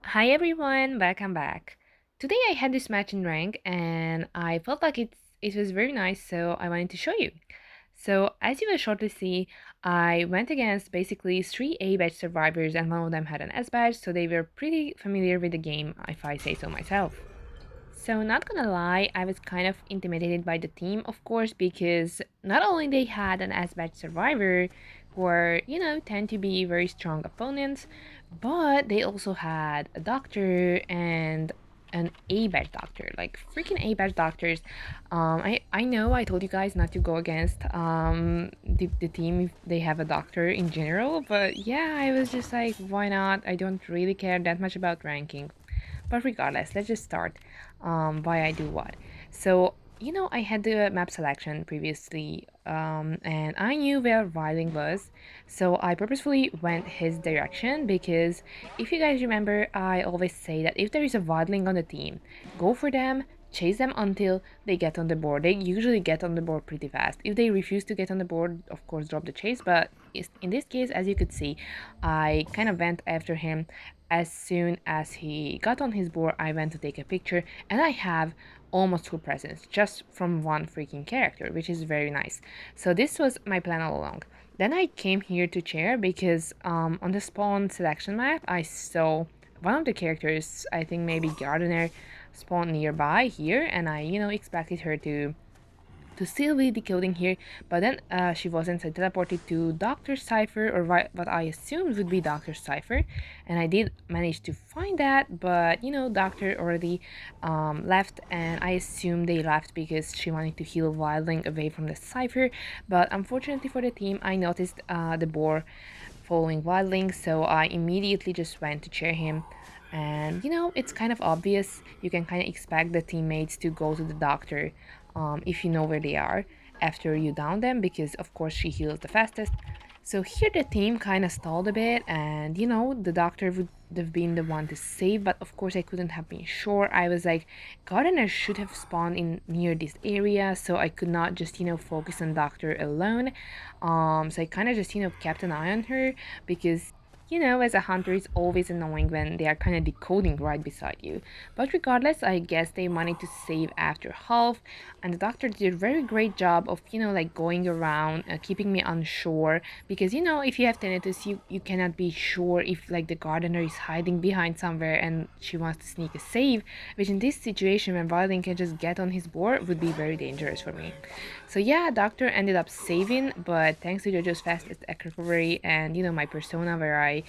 Hi everyone, welcome back. Today I had this match in rank and I felt like it was very nice, so I wanted to show you. So as you will shortly see, I went against basically three A badge survivors and one of them had an S badge, so they were pretty familiar with the game, if I say so myself. So not gonna lie, I was kind of intimidated by the team, of course, because not only they had an S-Batch survivor, who are, tend to be very strong opponents, but they also had a doctor and an A-Batch doctor, like freaking A-Batch doctors. I know I told you guys not to go against the team if they have a doctor in general, but yeah, I was just like, why not? I don't really care that much about ranking. But regardless, let's just start why I do what. So, I had the map selection previously, and I knew where Wilding was, so I purposefully went his direction because if you guys remember, I always say that if there is a Wildling on the team, go for them, chase them until they get on the board. They usually get on the board pretty fast. If they refuse to get on the board, of course, drop the chase, but in this case, as you could see, I kind of went after him as soon as he got on his board. I went to take a picture, and I have almost full presence just from one freaking character, which is very nice. So this was my plan all along. Then I came here to chair because on the spawn selection map, I saw one of the characters, I think maybe Gardener, spawn nearby here, and I, expected her to still be decoding here, but then she wasn't, so I teleported to Dr. Cipher, or what I assumed would be Dr. Cipher, and I did manage to find that, but Doctor already left, and I assume they left because she wanted to heal Wildling away from the Cipher, but unfortunately for the team, I noticed the boar following Wildling, so I immediately just went to cheer him. And it's kind of obvious. You can kind of expect the teammates to go to the doctor if you know where they are after you down them, because of course she heals the fastest. So here the team kind of stalled a bit, and the doctor would have been the one to save, but of course I couldn't have been sure. I was like, Gardener should have spawned in near this area, so I could not just focus on doctor alone. So I kind of just kept an eye on her because as a hunter, it's always annoying when they are kind of decoding right beside you. But regardless, I guess they managed to save after half, and the doctor did a very great job of, like going around, keeping me unsure. Because, if you have tinnitus, you cannot be sure if, like, the gardener is hiding behind somewhere and she wants to sneak a save, which in this situation, when Violin can just get on his board, would be very dangerous for me. So yeah, Doctor ended up saving, but thanks to JoJo's fastest egg recovery and my persona where I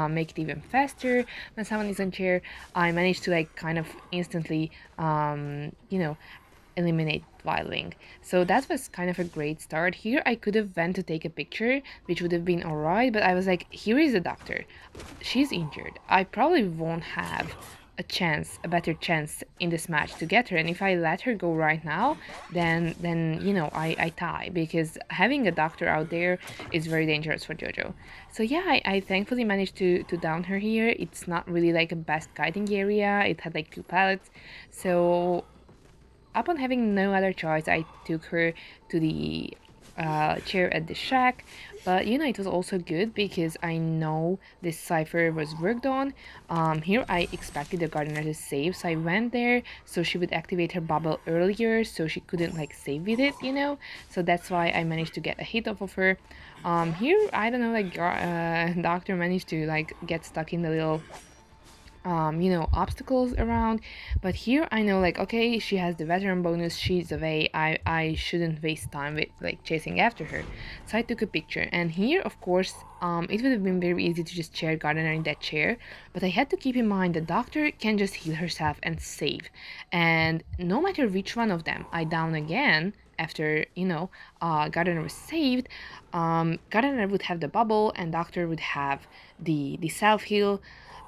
make it even faster when someone is on chair, I managed to like kind of instantly eliminate Viling. So that was kind of a great start. Here I could have went to take a picture, which would have been alright, but I was like, here is the doctor. She's injured. I probably won't have a better chance in this match to get her. And if I let her go right now, then I tie because having a doctor out there is very dangerous for Jojo. So yeah, I thankfully managed to down her here. It's not really like a best guiding area. It had like two pallets. So upon having no other choice, I took her to the chair at the shack. But it was also good because I know this cipher was worked on. Here I expected the gardener to save, so I went there so she would activate her bubble earlier, so she couldn't like save with it. So that's why I managed to get a hit off of her. Here I don't know, like doctor managed to like get stuck in the little obstacles around, but here I know, like, okay, she has the veteran bonus, she's away, I shouldn't waste time with like chasing after her. So I took a picture, and here of course it would have been very easy to just chair Gardener in that chair, but I had to keep in mind the doctor can just heal herself and save, and no matter which one of them I down again after Gardener was saved, Gardener would have the bubble and doctor would have the self heal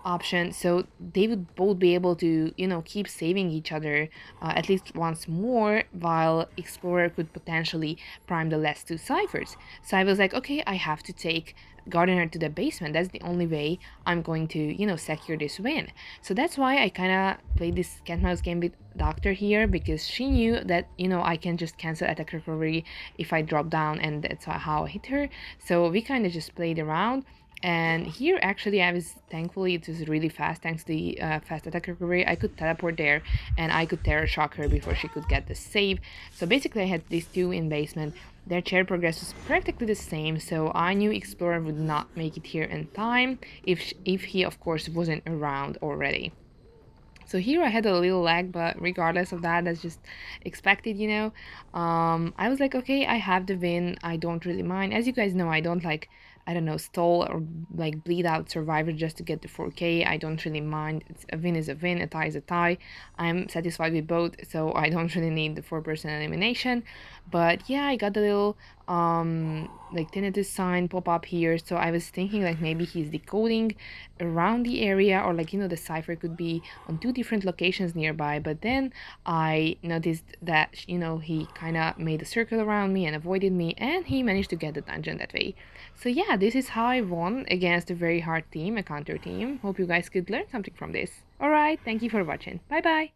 option, so they would both be able to keep saving each other at least once more, while explorer could potentially prime the last two ciphers. So I was like, okay, I have to take gardener to the basement. That's the only way I'm going to secure this win. So that's why I kind of played this cat mouse game with doctor here, because she knew that I can just cancel attack recovery if I drop down, and that's how I hit her. So we kind of just played around. And here, actually, I was thankfully it was really fast thanks to the fast attack recovery. I could teleport there, and I could terror shock her before she could get the save. So basically, I had these two in basement. Their chair progress was practically the same, so I knew Explorer would not make it here in time if he, of course, wasn't around already. So here I had a little lag, but regardless of that, that's just expected, you know. I was like, okay, I have the win. I don't really mind. As you guys know, I don't like, I don't know, stall or like bleed out Survivor just to get the 4K. I don't really mind. It's a win is a win, a tie is a tie. I'm satisfied with both, so I don't really need the 4% elimination. But yeah, I got the little like tinnitus sign pop up here, so I was thinking like maybe he's decoding around the area, or like, you know, the cipher could be on two different locations nearby. But then I noticed that, you know, he kind of made a circle around me and avoided me, and he managed to get the dungeon that way. So yeah, this is how I won against a very hard team, a counter team. Hope you guys could learn something from this. Alright, thank you for watching. Bye bye.